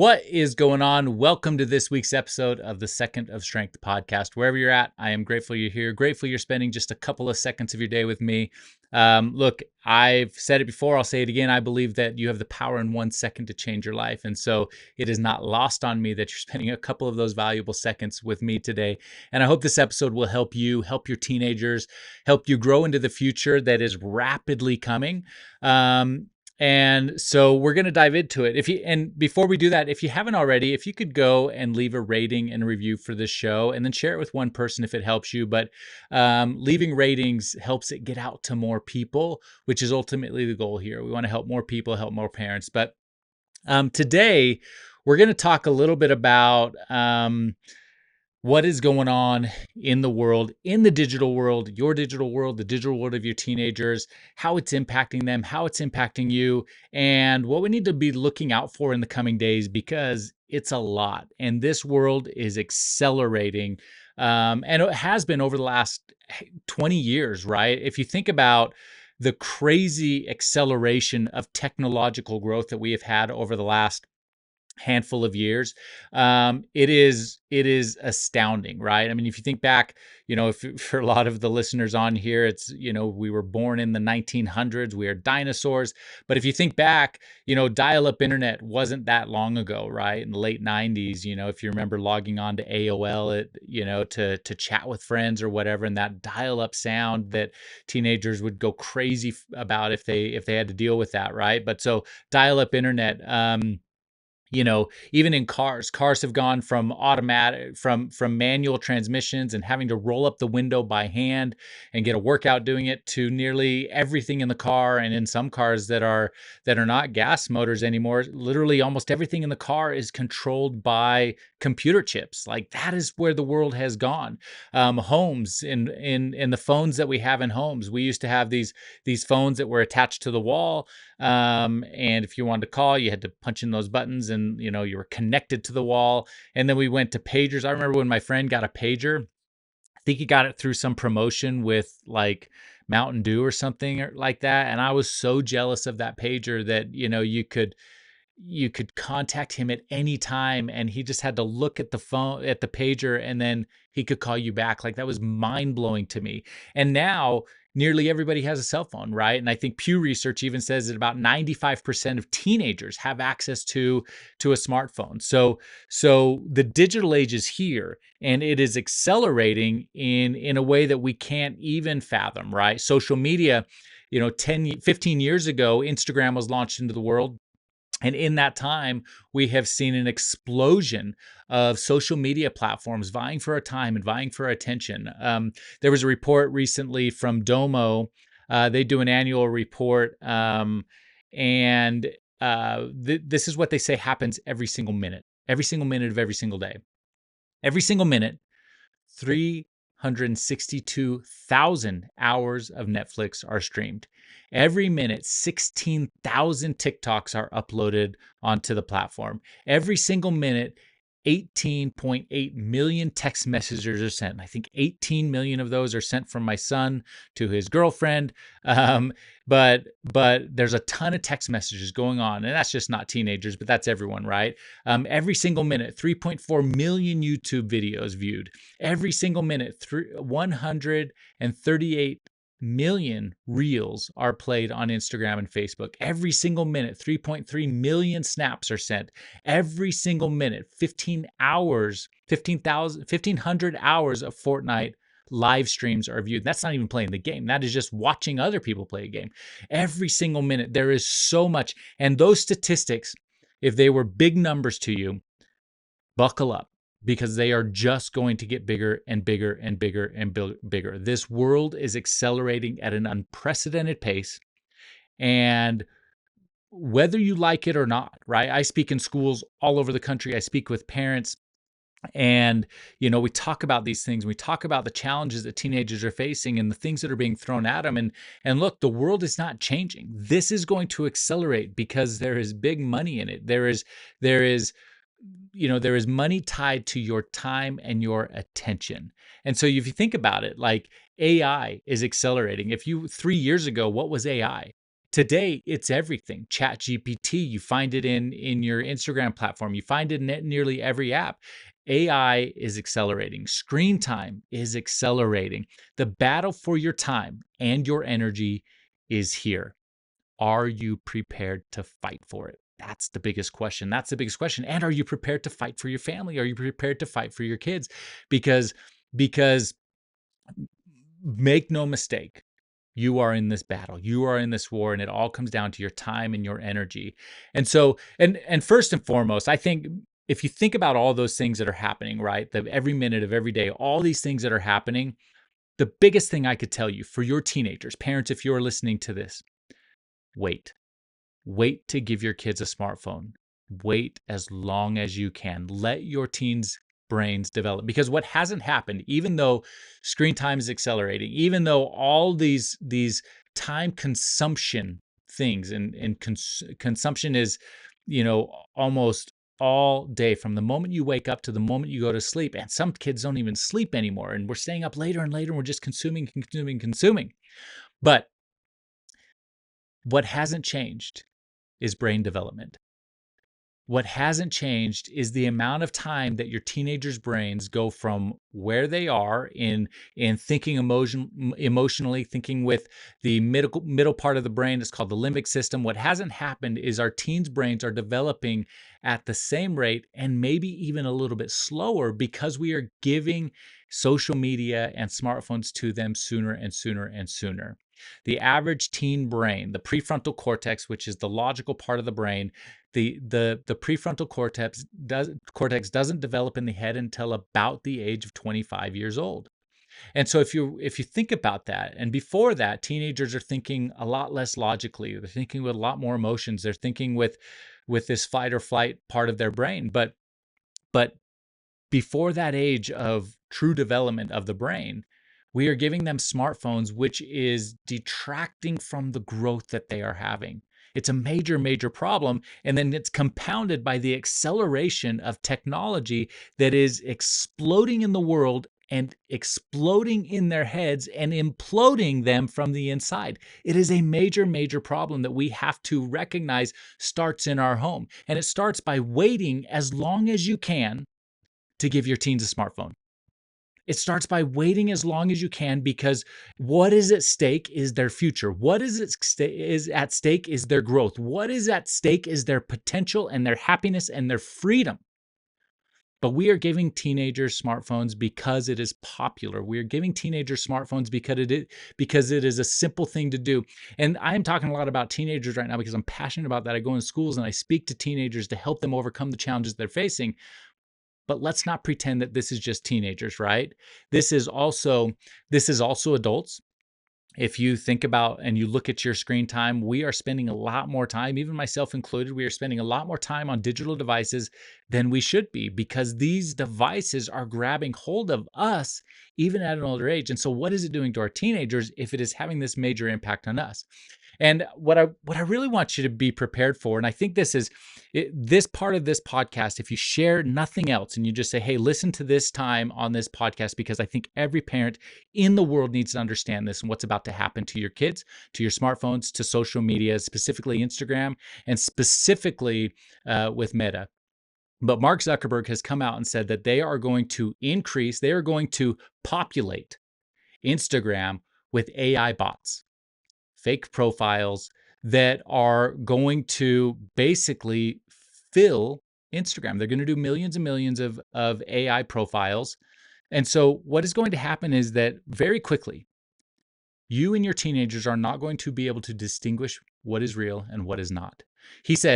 What is going on? Welcome to this week's episode of the Second of Strength podcast. Wherever you're at, I am grateful you're here. Grateful you're spending just a couple of seconds of your day with me. Look, I've said it before, I'll say it again. I believe that you have the power in 1 second to change your life. And so it is not lost on me that you're spending a couple of those valuable seconds with me today. And I hope this episode will help you, help your teenagers, help you grow into the future that is rapidly coming. And so we're going to dive into it. And before we do that, if you haven't already, if you could go and leave a rating and review for this show and then share it with one person if it helps you. But leaving ratings helps it get out to more people, which is ultimately the goal here. We want to help more people, help more parents. But today we're going to talk a little bit about what is going on in the world, in the digital world, your digital world, the digital world of your teenagers, how it's impacting them, how it's impacting you, and what we need to be looking out for in the coming days, because it's a lot. And this world is accelerating. And it has been over the last 20 years, right? If you think about the crazy acceleration of technological growth that we have had over the last handful of years, it is astounding, right? I mean, if you think back, if for a lot of the listeners on here, it's we were born in the 1900s, we are dinosaurs. But if you think back, dial-up internet wasn't that long ago, right? In the late 90s, if you remember logging on to AOL, to chat with friends or whatever, and that dial-up sound that teenagers would go crazy about if they had to deal with that, right? But so dial-up internet, even in cars have gone from automatic, from manual transmissions and having to roll up the window by hand and get a workout doing it, to nearly everything in the car. And in some cars that are not gas motors anymore, literally almost everything in the car is controlled by computer chips. Like, that is where the world has gone. Homes, in the phones that we have in homes, we used to have these phones that were attached to the wall. And if you wanted to call, you had to punch in those buttons, and you were connected to the wall. And then we went to pagers. I remember when my friend got a pager, I think he got it through some promotion with like Mountain Dew or something like that. And I was so jealous of that pager that, you could contact him at any time, and he just had to look at the phone, at the pager, and then he could call you back. Like, that was mind blowing to me. And now nearly everybody has a cell phone, right? And I think Pew Research even says that about 95% of teenagers have access to a smartphone. So the digital age is here, and it is accelerating in a way that we can't even fathom, right? Social media, 15 years ago, Instagram was launched into the world. And in that time, we have seen an explosion of social media platforms vying for our time and vying for our attention. There was a report recently from Domo. They do an annual report, and this is what they say happens every single minute of every single day. Every single minute, 362,000 hours of Netflix are streamed. Every minute, 16,000 TikToks are uploaded onto the platform. Every single minute, 18.8 million text messages are sent. I think 18 million of those are sent from my son to his girlfriend. But there's a ton of text messages going on, and that's just not teenagers, but that's everyone, right? Every single minute, 3.4 million YouTube videos viewed. Every single minute, 138 million reels are played on Instagram and Facebook. Every single minute, 3.3 million snaps are sent. Every single minute, 1,500 hours of Fortnite live streams are viewed. That's not even playing the game. That is just watching other people play a game. Every single minute, there is so much. And those statistics, if they were big numbers to you, buckle up, because they are just going to get bigger and bigger and bigger and bigger. This world is accelerating at an unprecedented pace. And whether you like it or not, right? I speak in schools all over the country. I speak with parents. And, we talk about these things. We talk about the challenges that teenagers are facing and the things that are being thrown at them. And look, the world is not changing. This is going to accelerate because there is big money in it. There is money tied to your time and your attention. And so if you think about it, like, AI is accelerating. 3 years ago, what was AI? Today, it's everything. ChatGPT, you find it in your Instagram platform, you find it in nearly every app. AI is accelerating. Screen time is accelerating. The battle for your time and your energy is here. Are you prepared to fight for it? That's the biggest question. That's the biggest question. And are you prepared to fight for your family? Are you prepared to fight for your kids? Because make no mistake, you are in this battle. You are in this war, and it all comes down to your time and your energy. And so, and first and foremost, I think if you think about all those things that are happening, right? The every minute of every day, all these things that are happening, the biggest thing I could tell you for your teenagers, parents, if you're listening to this, wait. Wait to give your kids a smartphone. Wait as long as you can. Let your teens' brains develop. Because what hasn't happened, even though screen time is accelerating, even though all these time consumption things and consumption is, almost all day from the moment you wake up to the moment you go to sleep. And some kids don't even sleep anymore. And we're staying up later and later and we're just consuming. But what hasn't changed is brain development. What hasn't changed is the amount of time that your teenagers' brains go from where they are in thinking emotionally, thinking with the middle part of the brain. It's called the limbic system. What hasn't happened is our teens' brains are developing at the same rate and maybe even a little bit slower because we are giving social media and smartphones to them sooner and sooner and sooner. The average teen brain, the prefrontal cortex, which is the logical part of the brain, the prefrontal cortex doesn't develop in the head until about the age of 25 years old. And so if you think about that, and before that, teenagers are thinking a lot less logically. They're thinking with a lot more emotions. They're thinking with this fight or flight part of their brain. But before that age of true development of the brain, we are giving them smartphones, which is detracting from the growth that they are having. It's a major, major problem. And then it's compounded by the acceleration of technology that is exploding in the world and exploding in their heads and imploding them from the inside. It is a major, major problem that we have to recognize starts in our home. And it starts by waiting as long as you can to give your teens a smartphone. It starts by waiting as long as you can because what is at stake is their future. What is at stake is their growth. What is at stake is their potential and their happiness and their freedom. But we are giving teenagers smartphones because it is popular. We are giving teenagers smartphones because it is a simple thing to do. And I am talking a lot about teenagers right now because I'm passionate about that. I go in schools and I speak to teenagers to help them overcome the challenges they're facing. But let's not pretend that this is just teenagers, right? This is also adults. If you think about and you look at your screen time, we are spending a lot more time, even myself included, we are spending a lot more time on digital devices than we should be because these devices are grabbing hold of us even at an older age. And so what is it doing to our teenagers if it is having this major impact on us? And what I really want you to be prepared for, and I think this part of this podcast, if you share nothing else and you just say, hey, listen to this time on this podcast, because I think every parent in the world needs to understand this and what's about to happen to your kids, to your smartphones, to social media, specifically Instagram, and specifically with Meta. But Mark Zuckerberg has come out and said that they are going to populate Instagram with AI bots, fake profiles that are going to basically fill Instagram. They're going to do millions and millions of AI profiles. And so what is going to happen is that very quickly, you and your teenagers are not going to be able to distinguish what is real and what is not.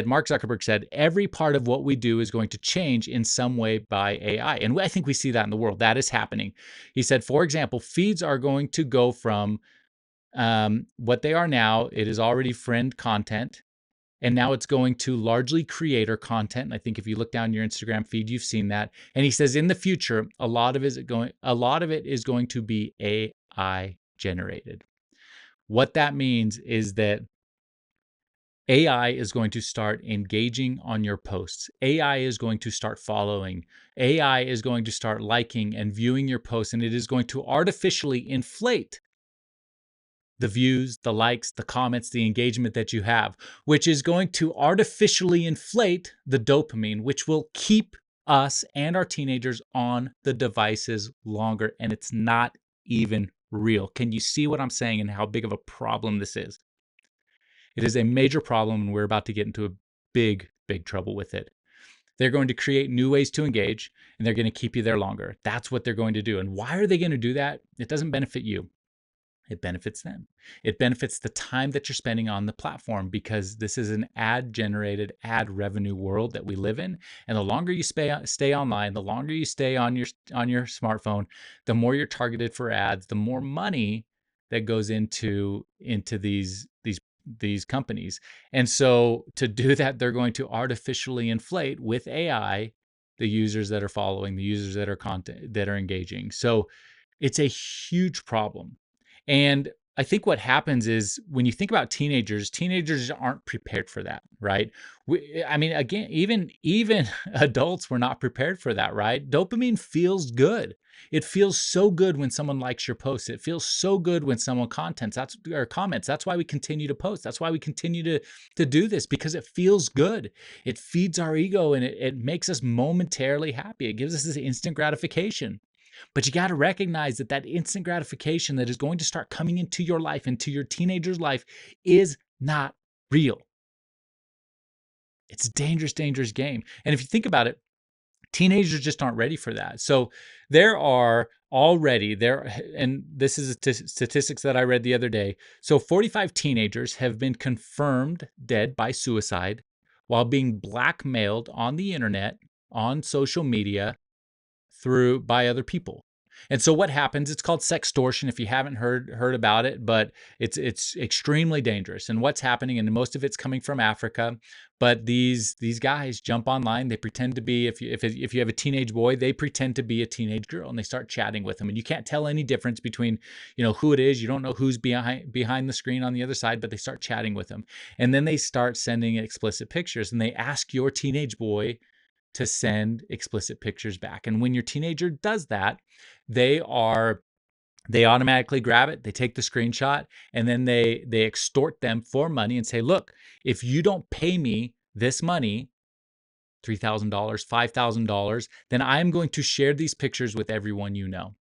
Mark Zuckerberg said, every part of what we do is going to change in some way by AI. And I think we see that in the world. That is happening. He said, for example, feeds are going to go from what they are now. It is already friend content, and now it's going to largely creator content. And I think if you look down your Instagram feed, you've seen that. And he says in the future, a lot of it is going to be AI generated. What that means is that AI is going to start engaging on your posts. AI is going to start following. AI is going to start liking and viewing your posts, and it is going to artificially inflate the views, the likes, the comments, the engagement that you have, which is going to artificially inflate the dopamine, which will keep us and our teenagers on the devices longer. And it's not even real. Can you see what I'm saying and how big of a problem this is? It is a major problem, and we're about to get into a big, big trouble with it. They're going to create new ways to engage, and they're going to keep you there longer. That's what they're going to do. And why are they going to do that? It doesn't benefit you. It benefits them. It benefits the time that you're spending on the platform, because this is an ad generated, ad revenue world that we live in. And the longer you stay online, the longer you stay on your smartphone, the more you're targeted for ads, the more money that goes into these companies. And so to do that, they're going to artificially inflate with AI the users that are following, the users that are content that are engaging. So it's a huge problem. And I think what happens is, when you think about teenagers, teenagers aren't prepared for that, right? I mean, again, even adults were not prepared for that, right? Dopamine feels good. It feels so good when someone likes your post. It feels so good when someone comments. That's why we continue to post. That's why we continue to do this, because it feels good. It feeds our ego, and it makes us momentarily happy. It gives us this instant gratification. But you got to recognize that that instant gratification that is going to start coming into your life, into your teenager's life, is not real. It's a dangerous, dangerous game. And if you think about it, teenagers just aren't ready for that. So there are already there, and this is statistics that I read the other day. So 45 teenagers have been confirmed dead by suicide while being blackmailed on the internet, on social media, by other people. And so what happens, it's called sextortion, if you haven't heard about it, but it's extremely dangerous. And what's happening, and most of it's coming from Africa, but these guys jump online, they pretend to be, if you have a teenage boy, they pretend to be a teenage girl, and they start chatting with them, and you can't tell any difference between, who it is. You don't know who's behind the screen on the other side, but they start chatting with them. And then they start sending explicit pictures, and they ask your teenage boy to send explicit pictures back. And when your teenager does that, they automatically grab it, they take the screenshot, and then they extort them for money and say, look, if you don't pay me this money, $3,000, $5,000, then I'm going to share these pictures with everyone you know.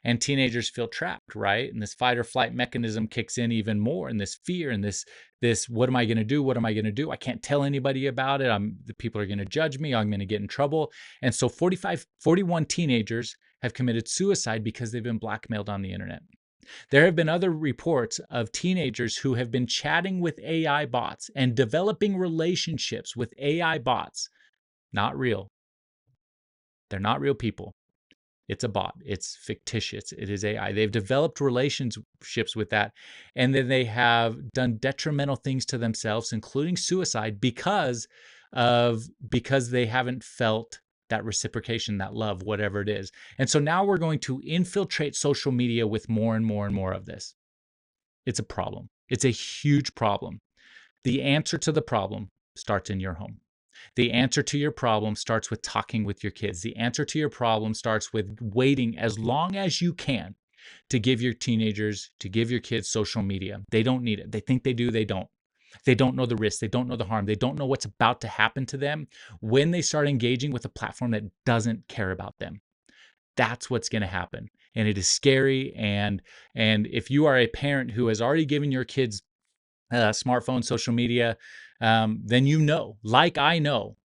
And teenagers feel trapped, right? And this fight or flight mechanism kicks in even more, and this fear, and this what am I going to do? What am I going to do? I can't tell anybody about it. The people are going to judge me. I'm going to get in trouble. And so 41 teenagers have committed suicide because they've been blackmailed on the internet. There have been other reports of teenagers who have been chatting with AI bots and developing relationships with AI bots. Not real. They're not real people. It's a bot. It's fictitious. It is AI. They've developed relationships with that, and then they have done detrimental things to themselves, including suicide, because they haven't felt that reciprocation, that love, whatever it is. And so now we're going to infiltrate social media with more and more and more of this. It's a problem. It's a huge problem. The answer to the problem starts in your home. The answer to your problem starts with talking with your kids. The answer to your problem starts with waiting as long as you can to give your kids social media. They don't need it. They think they do. They don't. They don't know the risks. They don't know the harm. They don't know what's about to happen to them when they start engaging with a platform that doesn't care about them. That's what's going to happen. And it is scary. And if you are a parent who has already given your kids smartphone, social media, then like I know,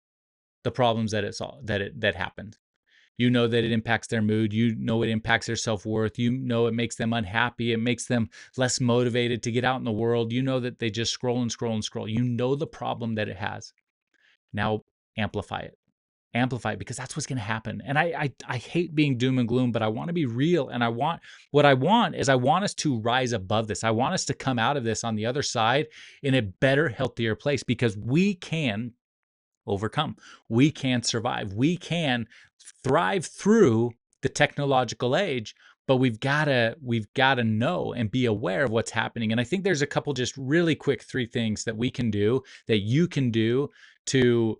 the problems that happened. You know that it impacts their mood. You know it impacts their self-worth. You know it makes them unhappy. It makes them less motivated to get out in the world. You know that they just scroll and scroll and scroll. You know the problem that it has. Now amplify it. Amplify it, because that's what's going to happen. And I hate being doom and gloom, but I want to be real. And I want us to rise above this. I want us to come out of this on the other side in a better, healthier place, because we can overcome. We can survive. We can thrive through the technological age, but we've got to know and be aware of what's happening. And I think there's a couple just really quick 3 things that we can do, that you can do to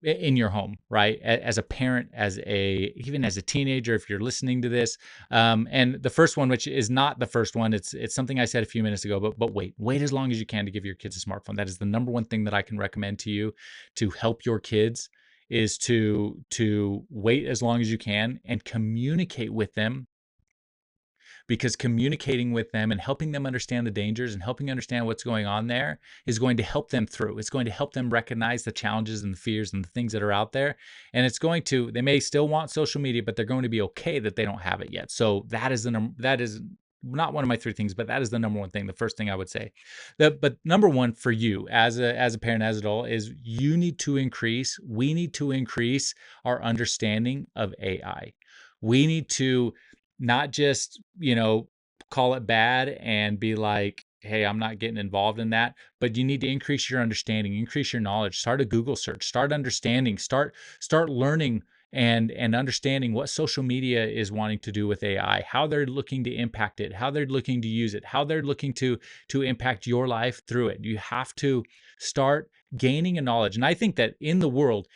in your home, right? As a parent, even as a teenager, if you're listening to this. And the first one, which is not the first one, it's something I said a few minutes ago, but wait as long as you can to give your kids a smartphone. That is the number one thing that I can recommend to you to help your kids, is to wait as long as you can and communicate with them, because communicating with them and helping them understand the dangers and helping understand what's going on there is going to help them through. It's going to help them recognize the challenges and the fears and the things that are out there. And they may still want social media, but they're going to be okay that they don't have it yet. So that is not one of my three things, but that is the number one thing. The first thing I would say, but number one for you as a parent, as an adult, is we need to increase our understanding of AI. We need to not just, call it bad and be like, hey, I'm not getting involved in that, but you need to increase your understanding, increase your knowledge, start a Google search, start understanding, start learning and understanding what social media is wanting to do with AI, how they're looking to impact it, how they're looking to use it, how they're looking to impact your life through it. You have to start gaining a knowledge. And I think that in the world,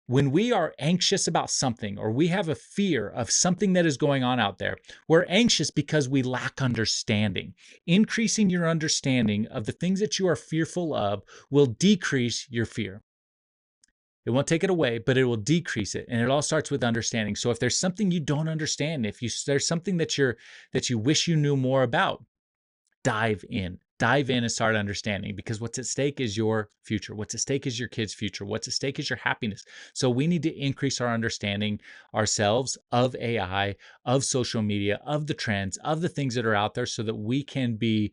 when we are anxious about something or we have a fear of something that is going on out there, we're anxious because we lack understanding. Increasing your understanding of the things that you are fearful of will decrease your fear. It won't take it away, but it will decrease it. And it all starts with understanding. So if there's something you don't understand, there's something that you wish you knew more about, dive in and start understanding, because what's at stake is your future. What's at stake is your kids' future. What's at stake is your happiness. So we need to increase our understanding ourselves of AI, of social media, of the trends, of the things that are out there, so that we can be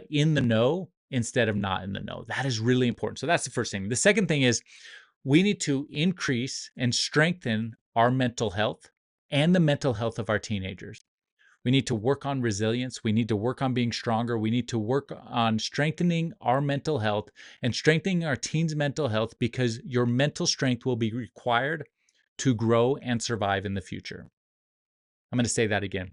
in the know instead of not in the know. That is really important. So that's the first thing. The second thing is we need to increase and strengthen our mental health and the mental health of our teenagers. We need to work on resilience. We need to work on being stronger. We need to work on strengthening our mental health and strengthening our teens' mental health, because your mental strength will be required to grow and survive in the future. I'm going to say that again.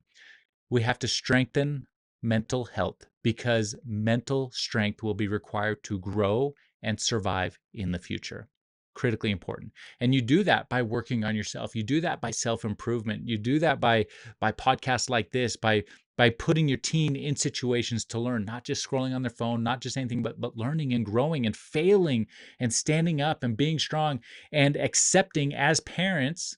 We have to strengthen mental health because mental strength will be required to grow and survive in the future. Critically important. And you do that by working on yourself. You do that by self-improvement. You do that by podcasts like this, by putting your teen in situations to learn, not just scrolling on their phone, not just anything, but learning and growing and failing and standing up and being strong and accepting, as parents,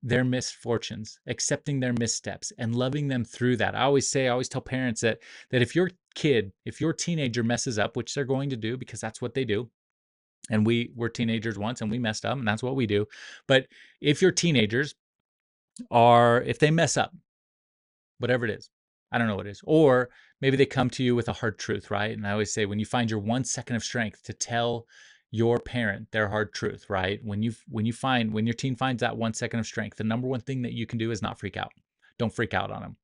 their misfortunes, accepting their missteps and loving them through that. I always tell parents that if your teenager messes up, which they're going to do because that's what they do, and we were teenagers once and we messed up and that's what we do. But if your teenagers if they mess up, whatever it is, I don't know what it is, or maybe they come to you with a hard truth, right? And I always say, when you find your 1 second of strength to tell your parent their hard truth, right? When your teen finds that 1 second of strength, the number one thing that you can do is not freak out. Don't freak out on them.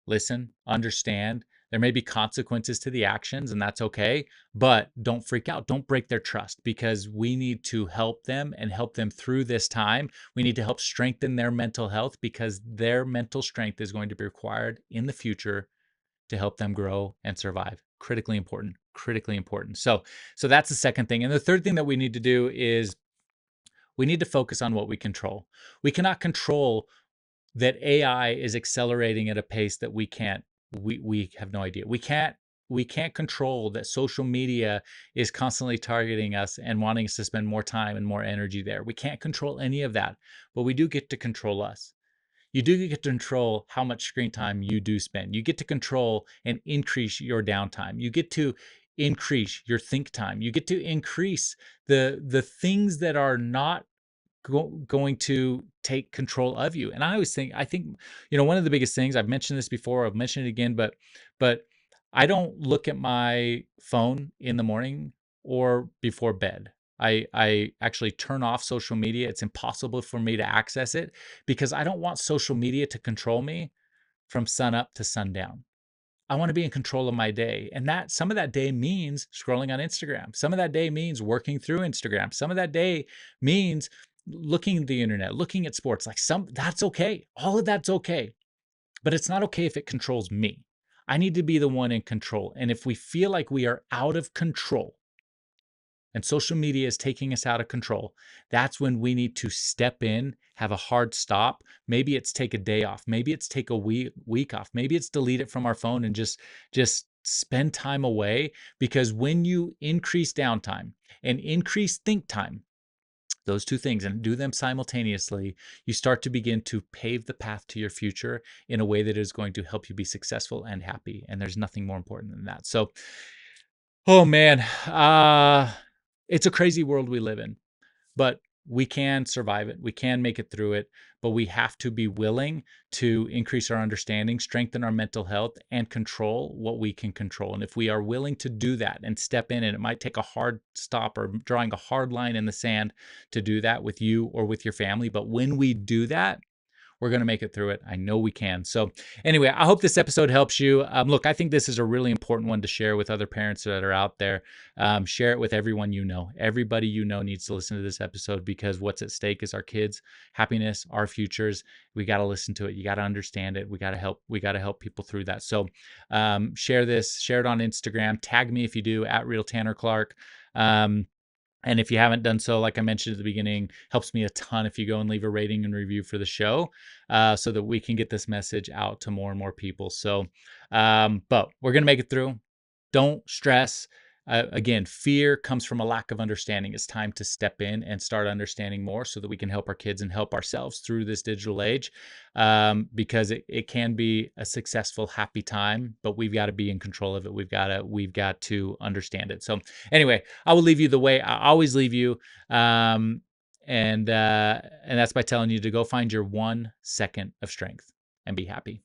Listen, understand. There may be consequences to the actions, and that's okay, but don't freak out. Don't break their trust, because we need to help them and help them through this time. We need to help strengthen their mental health, because their mental strength is going to be required in the future to help them grow and survive. Critically important, critically important. So that's the second thing. And the third thing that we need to do is we need to focus on what we control. We cannot control that AI is accelerating at a pace that we have no idea. We can't control that social media is constantly targeting us and wanting us to spend more time and more energy there. We can't control any of that, but we do get to control us. You do get to control how much screen time you do spend. You get to control and increase your downtime. You get to increase your think time. You get to increase the things that are not going to take control of you. And I think, one of the biggest things, I've mentioned this before, I've mentioned it again, but I don't look at my phone in the morning or before bed. I actually turn off social media. It's impossible for me to access it, because I don't want social media to control me from sun up to sundown. I want to be in control of my day. And that some of that day means scrolling on Instagram. Some of that day means working through Instagram. Some of that day means looking at the internet, looking at sports. That's okay. All of that's okay. But it's not okay if it controls me. I need to be the one in control. And if we feel like we are out of control, and social media is taking us out of control, that's when we need to step in, have a hard stop. Maybe it's take a day off. Maybe it's take a week off. Maybe it's delete it from our phone and just spend time away. Because when you increase downtime and increase think time, those two things, and do them simultaneously, you start to begin to pave the path to your future in a way that is going to help you be successful and happy. And there's nothing more important than that. So, oh man, it's a crazy world we live in, but we can survive it. We can make it through it, but we have to be willing to increase our understanding, strengthen our mental health, and control what we can control. And if we are willing to do that and step in, and it might take a hard stop or drawing a hard line in the sand to do that with you or with your family, but when we do that, we're going to make it through it. I know we can. So anyway, I hope this episode helps you. Look, I think this is a really important one to share with other parents that are out there. Share it with everyone you know. Everybody you know needs to listen to this episode, because what's at stake is our kids' happiness, our futures. We got to listen to it. You got to understand it. We got to help. We got to help people through that. So share this. Share it on Instagram. Tag me if you do, at Real Tanner Clark. And if you haven't done so, like I mentioned at the beginning, helps me a ton if you go and leave a rating and review for the show, so that we can get this message out to more and more people. So, but we're going to make it through. Don't stress. Again, fear comes from a lack of understanding. It's time to step in and start understanding more so that we can help our kids and help ourselves through this digital age, because it can be a successful, happy time, but we've got to be in control of it. We've got to understand it. So anyway, I will leave you the way I always leave you. And that's by telling you to go find your 1 second of strength and be happy.